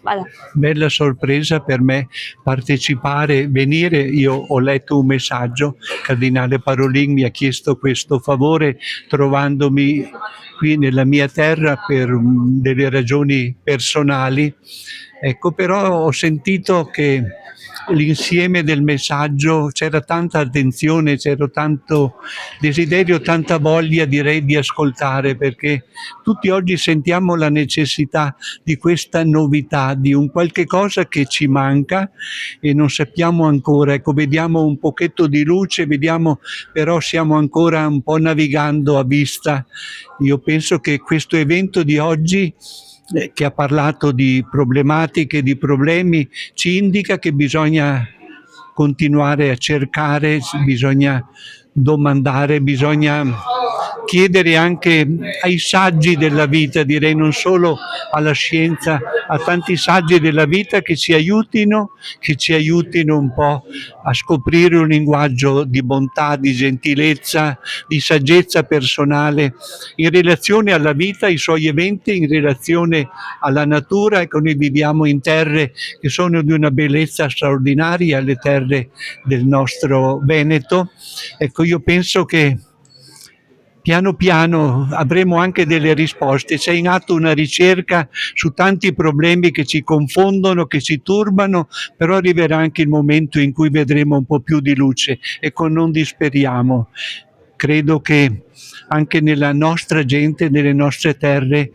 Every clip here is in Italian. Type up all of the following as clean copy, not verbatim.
Vada. Bella sorpresa per me partecipare, venire. Io ho letto un messaggio, Cardinale Parolin mi ha chiesto questo favore trovandomi qui nella mia terra per delle ragioni personali. Ecco, però ho sentito che l'insieme del messaggio c'era tanta attenzione, c'era tanto desiderio, tanta voglia, direi, di ascoltare, perché tutti oggi sentiamo la necessità di questa novità, di un qualche cosa che ci manca e non sappiamo ancora. Ecco, vediamo un pochetto di luce, vediamo, però siamo ancora un po' navigando a vista. Io penso che questo evento di oggi, che ha parlato di problematiche, di problemi, ci indica che bisogna continuare a cercare, bisogna domandare, bisogna chiedere anche ai saggi della vita, direi non solo alla scienza, a tanti saggi della vita che ci aiutino un po' a scoprire un linguaggio di bontà, di gentilezza, di saggezza personale in relazione alla vita, ai suoi eventi, in relazione alla natura. Ecco, noi viviamo in terre che sono di una bellezza straordinaria, le terre del nostro Veneto. Ecco, io penso che piano piano avremo anche delle risposte. C'è in atto una ricerca su tanti problemi che ci confondono, che ci turbano, però arriverà anche il momento in cui vedremo un po' più di luce. Ecco, non disperiamo. Credo che anche nella nostra gente, nelle nostre terre,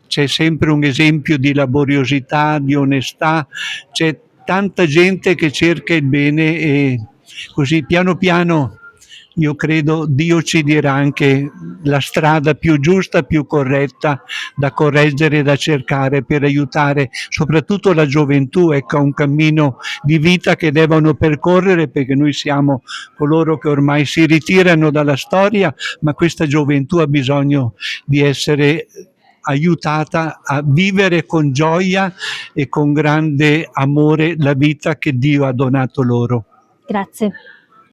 c'è sempre un esempio di laboriosità, di onestà, c'è tanta gente che cerca il bene e così piano piano io credo Dio ci dirà anche la strada più giusta, più corretta da correggere e da cercare per aiutare soprattutto la gioventù, ecco, a un cammino di vita che devono percorrere, perché noi siamo coloro che ormai si ritirano dalla storia, ma questa gioventù ha bisogno di essere aiutata a vivere con gioia e con grande amore la vita che Dio ha donato loro. Grazie.